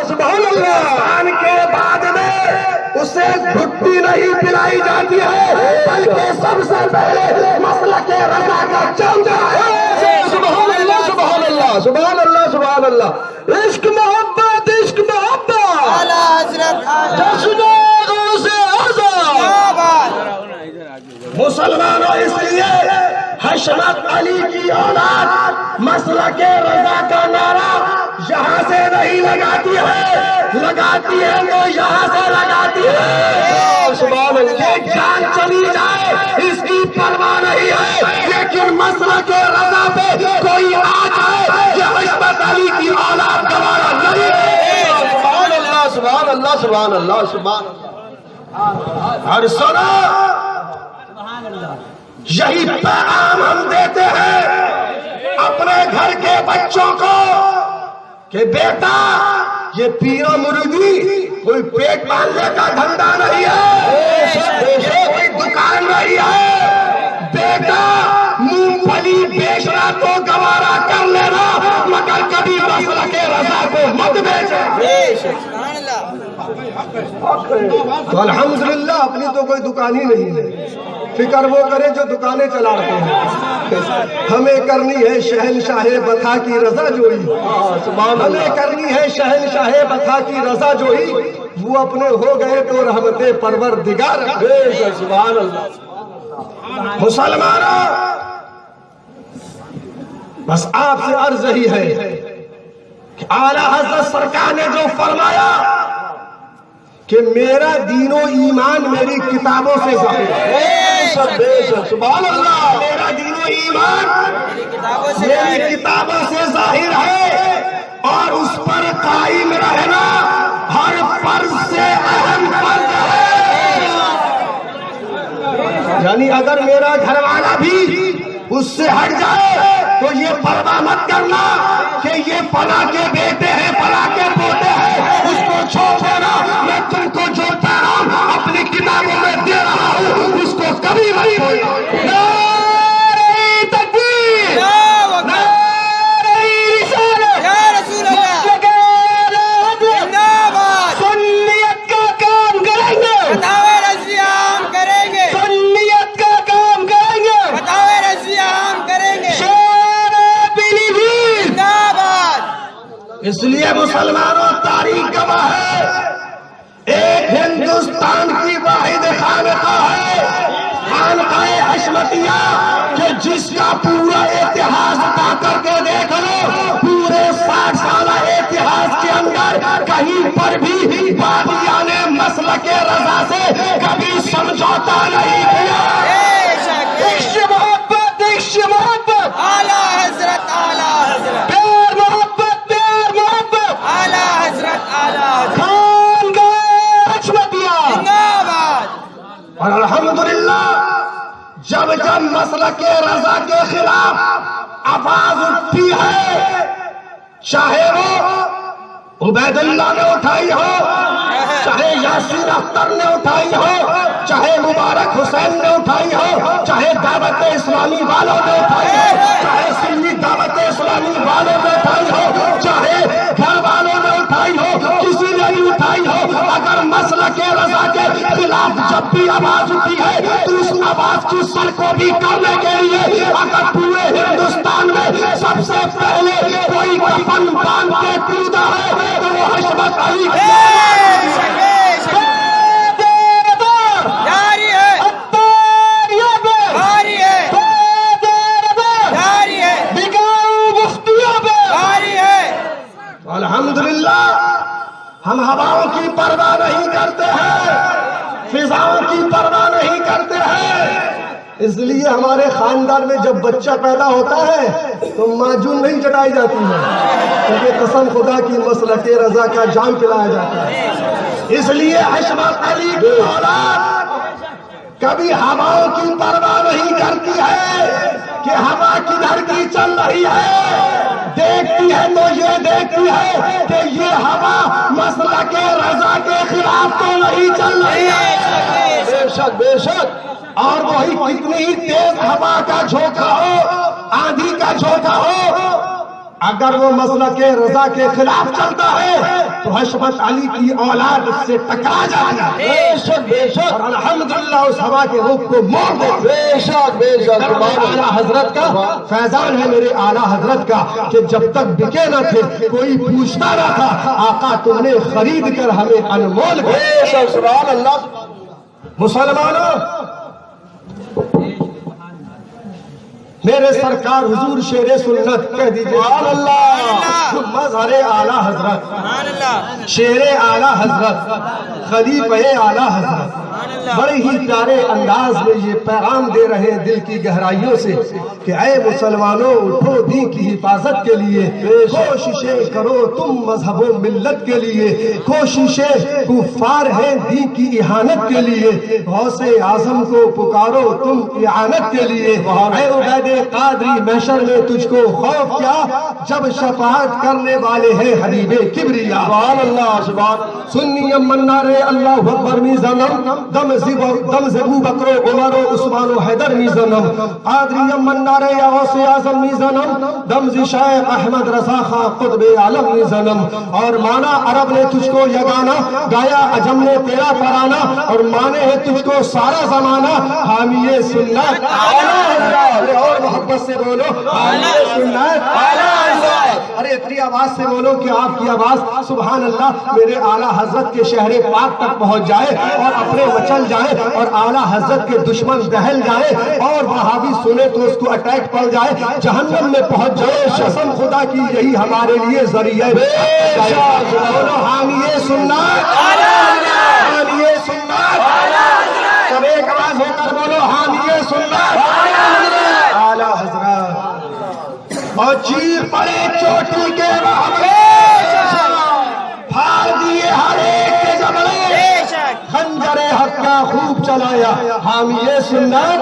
سبحان اللہ. خان کے بعد میں اسے گھٹی نہیں پلائی جاتی ہے بلکہ سب سے پہلے مسلک رضا کا چمچا ہے. سبحان اللہ سبحان اللہ سبحان اللہ سبحان اللہ. عشق محبت عشق محبت اعلیٰ حضرت جشن غوث اعظم. مسلمانوں اس لیے حشمت علی کی اولاد مسلک رضا کا نعرہ یہاں سے نہیں لگاتی ہے تو یہاں سے لگاتی ہے. سبحان اللہ. یہ جان چلی جائے اس کی پرواہ نہیں ہے لیکن مسلک رضا پہ کوئی آ جائے یہ حشمت علی کی اولاد گوارا نہیں ہے. سبحان اللہ سبحان اللہ سبحان اللہ سبحان اللہ. اور سنو یہی پیغام ہم دیتے ہیں اپنے گھر کے بچوں کو کہ بیٹا یہ پیرا مریدی کوئی پیٹ پالنے کا دھندا نہیں ہے یہ کوئی دکان نہیں ہے. بیٹا مونگ پھلی بیچنا تو گوارا کر لینا مگر کبھی مسلک رضا کو مت بیچے. تو الحمدللہ اپنی تو کوئی دکان ہی نہیں ہے. فکر وہ کرے جو دکانیں چلا رہے ہیں. ہمیں کرنی ہے شہنشاہ بتا کی رضا جوئی. ہمیں کرنی ہے شہنشاہ بتا کی رضا جوئی. وہ اپنے ہو گئے تو رحمت پروردگار. سبحان اللہ. مسلمانوں بس آپ سے عرض یہی ہے کہ اعلیٰ حضرت سرکار نے جو فرمایا کہ میرا دین و ایمان میری کتابوں سے ظاہر ہے. سبحان اللہ. میرا دین و ایمان میری کتابوں سے ظاہر ہے اور اس پر قائم رہنا ہر فرض سے اہم فرض ہے. یعنی اگر میرا گھر والا بھی اس سے ہٹ جائے تو یہ پرواہ مت کرنا کہ یہ فلاں کے بیٹے ہیں فلاں کے پوتے ہیں اس کو چھوڑ دینا. میں تم کو جو پیغام اپنی کتابوں میں دے رہا ہوں اس کو کبھی مت چھوڑنا. نعرہ تکبیر نعرہ رسالت یا رسول اللہ سنیت کا کام کریں گے فتاوی رضویہ عام کریں گے سنیت کا کام کریں گے فتاوی رضویہ عام کریں گے شیر پیلی بھیڑ. زندہ باد. اس لیے مسلمانوں تاریخ گواہ ہے ایک ہندوستان کی واحد خانقاہ ہے خانقاہ حشمتیہ کہ جس کا پورا اتہاس پا کر کے دیکھ لو پورے 60 سالہ اتہاس کے اندر کہیں پر بھی بادیان مسلک رضا سے کبھی سمجھوتا نہیں کیا. عشق محبت عشق محبت اعلیٰ حضرت پیار محبت پیار محبت اعلیٰ حضرت خان کا حشمتیہ. زندہ باد. اور الحمدللہ جب جب مسلک رضا کے خلاف آواز اٹھتی ہے چاہے وہ عبید اللہ نے اٹھائی ہو چاہے یاسین اختر نے اٹھائی ہو چاہے مبارک حسین نے اٹھائی ہو چاہے دعوت اسلامی والوں نے اٹھائی ہو چاہے سنی دعوت اسلامی والوں نے اٹھائی ہو چاہے گھر والوں نے اٹھائی ہو کسی نے بھی اٹھائی ہو اگر مسلک رضا کے خلاف جب بھی آواز اٹھی ہے تو اس آواز کی سر کو بھی کرنے کے لیے اگر پورے ہندوستان میں سب سے پہلے کوئی کفن باندھ کے کودا ہے تو وہ حشمت علی جاری ہے جاری ہے جاری ہے جاری ہے. الحمدللہ ہم ہواؤں کی پرواہ نہیں کرتے ہیں فضاؤں کی پرواہ نہیں کرتے ہیں. اس لیے ہمارے خاندان میں جب بچہ پیدا ہوتا ہے تو معجون نہیں چٹائی جاتی ہے کیونکہ قسم خدا کی مسلک رضا کا جام پلایا جاتا ہے. اس لیے حشمت علی کی اولاد کبھی ہواؤں کی پرواہ نہیں کرتی ہے کہ ہوا کدھر کی چل رہی ہے. دیکھتی ہے تو یہ دیکھتی ہے کہ یہ ہوا مسلک رضا کے خلاف تو نہیں چل رہی ہے. بے شک بے شک. اور وہی کتنی ہی تیز ہوا کا جھونکا ہو آندھی کا جھونکا ہو اگر وہ مسلک رضا کے خلاف چلتا ہے تو حشمت علی کی اولاد اس سے ٹکرا جاتی ہے. بے شک بے شک. اور الحمدللہ اس ہوا کے رخ کو موڑ دیتے. بے شک بے شک. اعلیٰ حضرت کا فیضان ہے میرے اعلیٰ حضرت کا کہ جب تک بکے نہ تھے کوئی پوچھتا نہ تھا آقا تم نے خرید کر ہمیں انمول کیا. بے شک. سبحان اللہ. مسلمانوں میرے سرکار حضور شیر سنت کہہ دیجئے سبحان اللہ. مظہر اعلیٰ حضرت سبحان اللہ. شیر اعلیٰ حضرت خلیفہ اعلیٰ حضرت بڑے ہی پیارے انداز میں یہ پیغام دے رہے ہیں دل کی گہرائیوں سے کہ اے مسلمانوں اٹھو دین کی حفاظت کے لیے کوششیں کرو تم مذہب و ملت کے لیے. کوششیں کفار ہیں دین کی اہانت کے لیے. غوث اعظم کو پکارو تم اعانت کے لیے. اے عبید قادری محشر میں تجھ کو خوف کیا جب شفاعت کرنے والے ہیں حبیب کبریا. سبحان اللہ. سبحان. سنی منارے اللہ اکبر میزانم دم زبو بکرو عمر و عثمان و حیدر میزانم قادری منارے یا غوث اعظم میزانم دم شیخ احمد رضا خان قطب عالم میزانم. اور مانا عرب نے تجھ کو یگانا گایا عجم نے تیرا ترانہ اور مانے ہے تجھ کو سارا زمانہ حامی سنت. اور محبت سے بولو حامی سنت. ارے اتنی آواز سے بولو کہ آپ کی آواز سبحان اللہ میرے اعلیٰ حضرت کے شہر پاک تک پہنچ جائے اور اپنے مچل جائے اور اعلیٰ حضرت کے دشمن دہل جائے اور وہابی سنے تو اس کو اٹیک پڑ جائے جہنم میں پہنچ جائے. قسم خدا کی یہی ہمارے لیے ذریعہ حامی سنت. حامی سنت. سب ایک آواز ہو کر بولو حامی سنت. اعلیٰ حضرت اور چیر پڑے چوٹی کے پھاڑ دیے ہر ایک کے جبڑے خنجر حق کا خوب چلایا حامی سنت.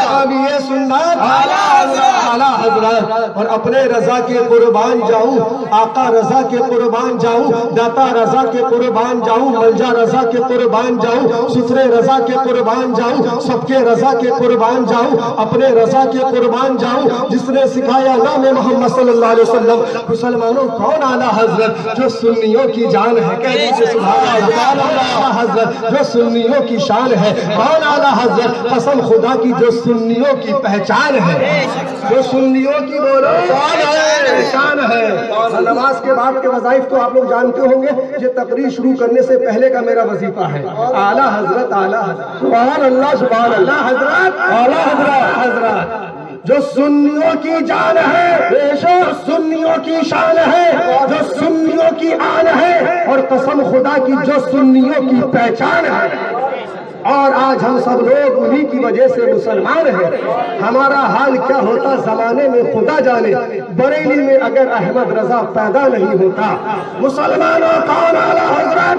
حامی سنت. اعلیٰ حضرت. اور اپنے رضا کے قربان جاؤں آقا رضا کے قربان جاؤں داتا رضا کے قربان جاؤں ملجا رضا کے قربان جاؤں سترے رضا کے قربان جاؤں سب کے رضا کے قربان جاؤں اپنے رضا کے قربان جاؤں جس نے سکھایا نام محمد صلی اللہ علیہ وسلم. مسلمانوں کون اعلیٰ حضرت جو سنیوں کی جان ہے کہہ دیجیے سبحان اللہ. اعلیٰ حضرت جو سنیوں کی شان ہے. کون اعلیٰ حضرت قسم خدا کی جو سنیوں کی پہچان ہے جو سنیوں کی بولو پہچان ہے. نماز کے بعد کے وظائف تو آپ لوگ جانتے ہوں گے. یہ تقریر شروع کرنے سے پہلے کا میرا وظیفہ ہے اعلیٰ حضرت اعلیٰ حضرت سبحان اللہ سبحان اللہ حضرت اعلیٰ حضرت حضرت جو سنیوں کی جان ہے جو سنیوں کی شان ہے جو سنیوں کی آن ہے اور قسم خدا کی جو سنیوں کی پہچان ہے. اور آج ہم سب لوگ انہی کی وجہ سے مسلمان ہیں. ہمارا حال کیا ہوتا زمانے میں خدا جانے. بریلی میں اگر احمد رضا پیدا نہیں ہوتا مسلمانوں کون اعلیٰ حضرت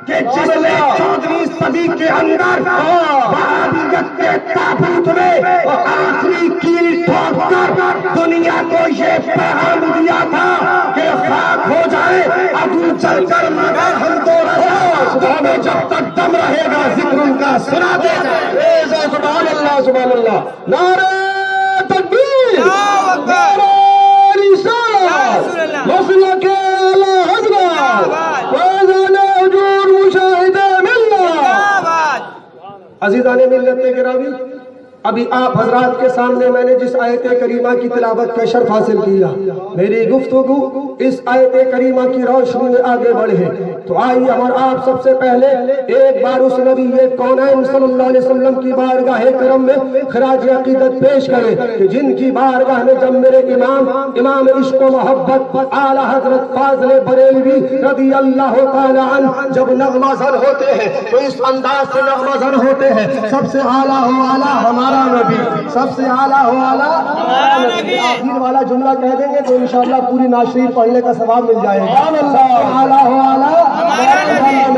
کہ جس نے 14ویں صدی کے اندر وہابیت کے تابوت میں آخری کیل ٹھوک کر دنیا کو یہ پیغام دیا تھا کہ خاک ہو جائے عدو چل کر مگر ہم تو رضا ہمیں جب تک دم رہے گا ذکر ان کا سناتے جائیں. سبحان اللہ سبحان اللہ. نعرہ تکبیر نعرہ رسالت مسلک اعلیٰ حضرت فیضان حضور مشاہد ملت. عزیزان ملت گرامی ابھی آپ حضرات کے سامنے میں نے جس آیت کریمہ کی تلاوت کا شرف حاصل کیا میری گفتگو اس آیت کریمہ کی روشنی میں آگے بڑھے تو آئیے ہمارا آپ سب سے پہلے ایک بار اس نبی کونین صلی اللہ علیہ وسلم کی بارگاہ کرم میں خراج عقیدت پیش کریں کہ جن کی بارگاہ میں جب میرے امام عشق و محبت اعلیٰ حضرت فاضل بریلوی رضی اللہ تعالی عنہ جب نغمہ زن ہوتے ہیں تو اس انداز سے نغمہ زن ہوتے ہیں سب سے اعلیٰ ہو اعلیٰ ہمارا نبی سب سے اعلیٰ ہو اعلیٰ آخر والا جملہ کہہ دیں گے تو انشاءاللہ پوری نعت شریف پڑھنے کا ثواب مل جائے گا. اعلیٰ ہو اعلیٰ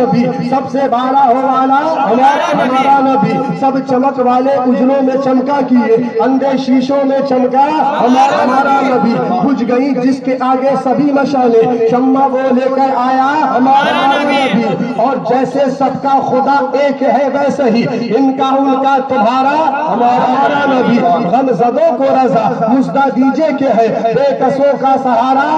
نبی سب سے بالا ہو والا ہمارا نبی سب چمک والے اجلوں میں چمکا کیے اندھے شیشوں میں چمکا ہمارا نبی بجھ گئی جس کے آگے سبھی مشعلیں شمع وہ لے کر آیا ہمارا نبی اور جیسے سب کا خدا ایک ہے ویسے ہی ان کا تمہارا ہمارا نبی غم زدوں کو رضا مژدہ دیجئے کہ ہے بے کسوں کا سہارا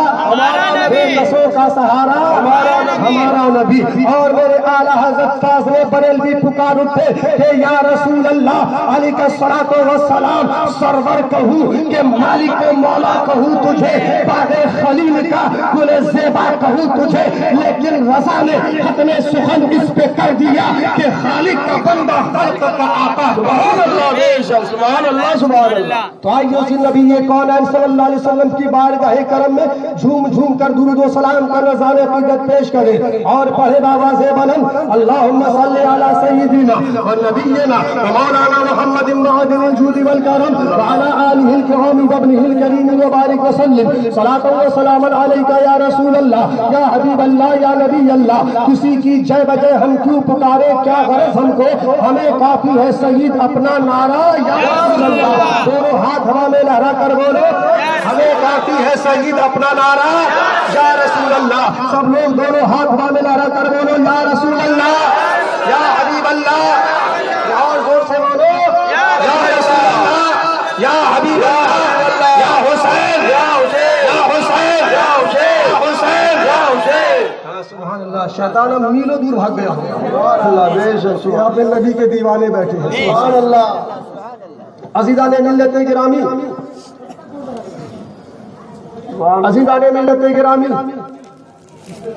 بے کسوں کا سہارا ہمارا نبی اور میرے اعلیٰ حضرت فاضل بریلوی پکار اٹھے کہ یا رسول اللہ علیہ الصلوۃ والسلام سرور کہوں کہ مالک و مولا کہوں تجھے باغ خلیل کا گل زیبا کہوں تجھے لیکن رضا نے ختم سخن اس پہ کر دیا کہ خالق کا بندہ خالق کا آقا سبحان اللہ سبحان اللہ تو آئیے اسی نبی کونین صلی اللہ علیہ وسلم کی بارگاہ کرم میں جھوم جھوم کر درود و سلام کر رضان عقیدت پیش کریں اور پڑھے بآواز بلند اللہم صلی علی سیدنا و نبینا و مولانا محمد معدن الجود والکرم وعلی آلہ الکرام وابنہ الکریم وبارک وسلم صلاۃ و سلام علیک یا رسول اللہ یا حبیب اللہ یا نبی اللہ کسی کی جے بجے ہم کیوں پکارے کیا غرض ہم کو ہمیں کافی ہے سید اپنا نعرہ یا رسول اللہ دونوں ہاتھ ہوا میں لہرا کر بولو ہمیں کافی ہے سید اپنا نعرہ یا رسول اللہ سب لوگ دونوں ہاتھ ہوا میں لہرا کر بولو یا رسول اللہ یا حبیب اللہ اور زور سے بولو یا رسول اللہ یا حبیب اللہ یا حسین یا حسین یا حسین یا حسین یا حسین سبحان اللہ شیطان میلوں دور بھاگ گیا سبحان اللہ بے شک یہاں پہ نبی کے دیوانے بیٹھے ہیں سبحان اللہ عزیزان ملت گرامی عزیزان ملت گرامی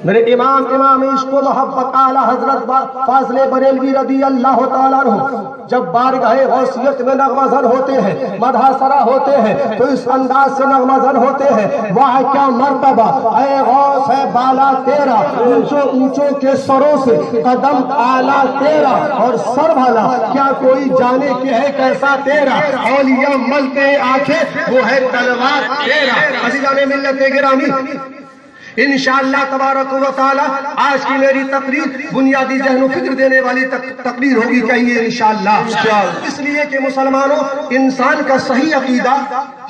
میرے امام عشق و محبت اعلی حضرت فاضل بریلوی رضی اللہ تعالیٰ عنہ جب بارگاہ غوثیت میں نغمہ زن ہوتے ہیں مدح سرا ہوتے ہیں تو اس انداز سے نغمہ زن ہوتے ہیں واہ کیا مرتبہ اے غوث ہے بالا تیرا اونچوں کے سروں سے قدم اعلیٰ تیرا اور سر بھلا کیا کوئی جانے کہ ہے کیسا تیرا اولیاء ملتے آنکھیں وہ ہے تلوار تیرا عزیزان ملت گرامی انشاءاللہ تبارک و تعالی آج کی میری تقریر بنیادی ذہن و فکر دینے والی تقریر ہوگی کہیے انشاءاللہ اس لیے کہ مسلمانوں انسان کا صحیح عقیدہ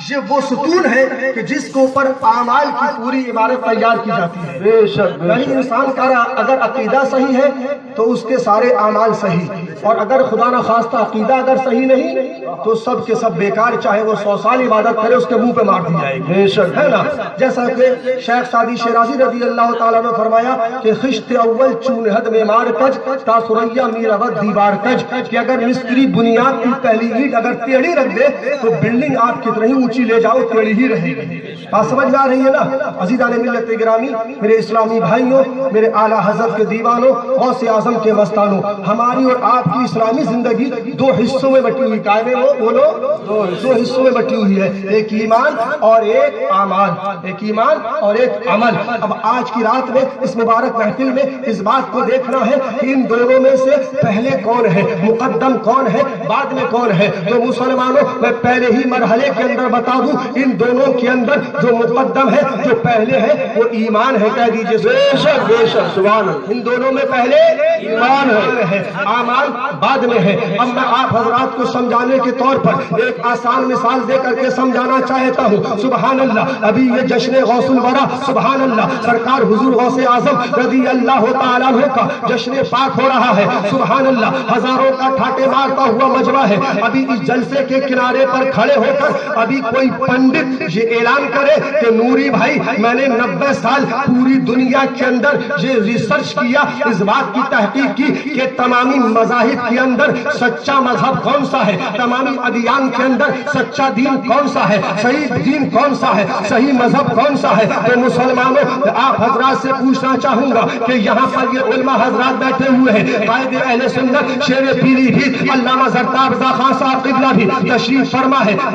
یہ وہ ستون ہے کہ جس کے اوپر اعمال کی پوری عمارت تیار کی جاتی ہے بے شک یعنی انسان کا اگر عقیدہ صحیح ہے تو اس کے سارے اعمال صحیح اور اگر خدا نخواستہ عقیدہ اگر صحیح نہیں تو سب کے سب بیکار چاہے وہ 100 سال عبادت کرے اس کے منہ پہ مار دی جائے گی بے شک ہے نا جیسا کہ شیخ سعدی شیرازی رضی اللہ تعالیٰ نے فرمایا کہ خشت اول چونہد میں مار کج تا سریا میرود دیوار کج کہ اگر مستری بنیاد کی پہلی اینٹ اگر ٹیڑھی رکھ دے تو بلڈنگ آپ کتنی اونچی لے جاؤ ٹیڑھی ہی رہے گی بات سمجھ میں آ رہی ہے نا عزیزان ملت گرامی میرے اسلامی بھائیوں میرے اعلیٰ حضرت کے دیوانوں غوث اعظم کے مستانوں ہماری اور آپ کی اسلامی زندگی 2 حصوں میں بٹی ہوئی قائم ہے بولو 2 حصوں میں بٹی ہوئی ہے ایک ایمان اور ایک اعمال ایک ایمان اور ایک عمل اب آج کی رات میں اس مبارک محفل میں اس بات کو دیکھنا ہے کہ ان دونوں میں سے پہلے کون ہے مقدم کون ہے بعد میں کون ہے تو مسلمانوں میں پہلے ہی مرحلے کے اندر بتا دوں ان دونوں کے اندر جو مقدم ہے جو پہلے ہے وہ ایمان ہے کہہ دیجئے بے شک سبحان اللہ ان دونوں میں پہلے ایمان ہے اعمال بعد میں ہے اب میں آپ حضرات کو سمجھانے کے طور پر ایک آسان مثال دے کر کے سمجھانا چاہتا ہوں سبحان اللہ ابھی یہ جشن غوث الورا سبحان اللہ سرکار حضور غوث اعظم رضی اللہ تعالیٰ عنہ کا جشن پاک ہو رہا ہے سبحان اللہ ہزاروں کا ٹھاٹے مارتا ہوا مجمع ہے ابھی اس جلسے کے کنارے پر کھڑے ہو کر ابھی کوئی پنڈت یہ اعلان کرے کہ نوری بھائی میں نے 90 سال پوری دنیا کے اندر یہ ریسرچ کیا اس بات کی تحقیق کی کہ تمامی مذاہب کے اندر سچا مذہب کون سا ہے تمامی ادیان کے اندر سچا دین کون سا ہے صحیح دین کون سا ہے صحیح مذہب کون سا ہے تو مسلمانوں آپ حضرات سے پوچھنا چاہوں گا کہ یہاں پر یہ علماء حضرات بیٹھے ہوئے ہیں قائد اہل سنت شیر پیلی بھی علامہ زرتاب رضا خان صاحب قبلہ بھی تشریف فرما ہے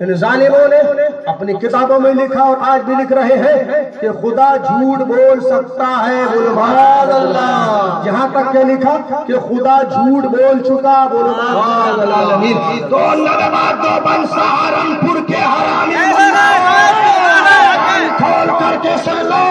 ان ظالموں نے اپنی کتابوں میں لکھا اور آج بھی لکھ رہے ہیں کہ خدا جھوٹ بول سکتا ہے، سبحان اللہ، یہاں تک کہ لکھا کہ خدا جھوٹ بول چکا، سبحان اللہ۔ تو دیوبند سہارنپور کے حرامی کھول کر کے سن لو،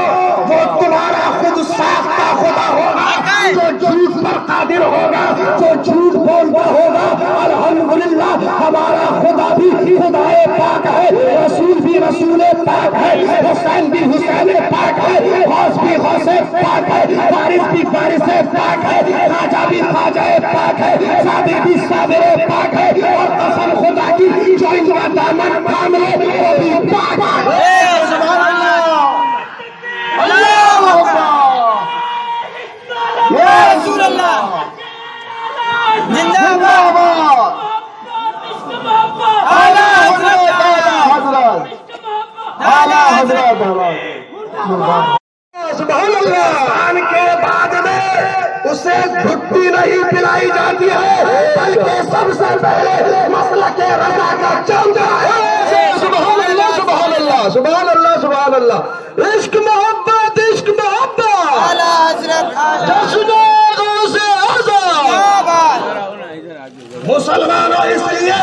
وہ تمہارا خود ساختہ خدا ہوگا جو جھوٹ پر قادر ہوگا، جو جھوٹ بولتا ہوگا۔ الحمدللہ ہمارا خدا بھی خدائے پاک ہے، رسول بھی رسول پاک ہے، حسین بھی حسین پاک ہے، غوث بھی غوث پاک ہے، وارث بھی وارث پاک ہے، خواجہ بھی خواجہ پاک ہے، صابر بھی صابر پاک ہے، اور قسم خدا کی جو ان کا دامن تھام لے وہ بھی پاک ہے۔ سبحان اللہ، اللہ یا رسول اللہ، زندہ باد، اعلیٰ حضرت، اعلیٰ حضرت، سبحان اللہ کے بعد میں اسے گھٹی نہیں پلائی جاتی ہے، بلکہ سب سے پہلے مسلک رضا کا چمچا ہے۔ سبحان اللہ، سبحان اللہ، سبحان اللہ، سبحان اللہ، عشق محبت، عشق محبت، اعلیٰ حضرت، جشن غوث اعظم۔ زندہ باد، مسلمانوں اس لیے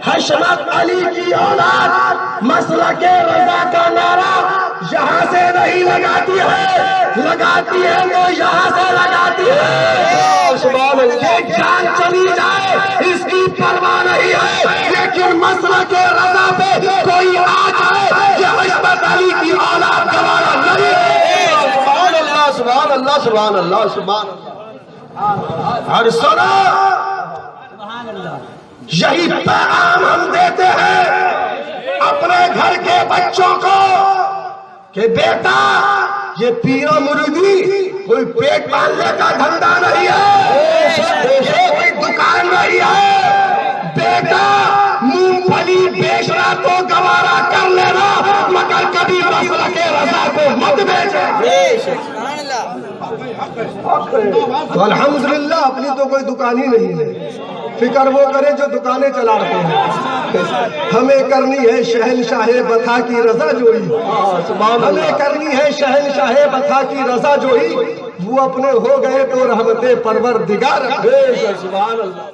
حشمت علی کی اولاد مسلک رضا کا نعرہ یہاں سے نہیں لگاتی ہے، لگاتی ہے وہ یہاں سے لگاتی ہے۔ سبحان اللہ، یہ جان چلی جائے اس کی پرواہ نہیں ہے، لیکن مسلک رضا پہ کوئی آ جائے یہ حشمت علی کی اولاد گوارا نہیں ہے۔ سبحان اللہ، سبحان اللہ، سبحان اللہ، سبحان اللہ۔ اور سنو، یہی پیغام ہم دیتے ہیں اپنے گھر کے بچوں کو کہ بیٹا یہ پیرا مرغی کوئی پیٹ پالنے کا دھندا نہیں ہے، یہ کوئی دکان نہیں ہے۔ بیٹا مونگ پھلی بیچنا تو گوارا کر لینا، مگر کبھی مسلک رضا کو مت بیچے۔ سبحان اللہ، تو الحمدللہ اپنی تو کوئی دکان ہی نہیں ہے، فکر وہ کرے جو دکانیں چلا رہے ہیں۔ ہمیں کرنی ہے شہنشاہ بتا کی رضا جوئی، ہمیں کرنی ہے شہنشاہ بتا کی رضا جوئی، وہ اپنے ہو گئے تو رحمت پروردگار۔ سبحان اللہ۔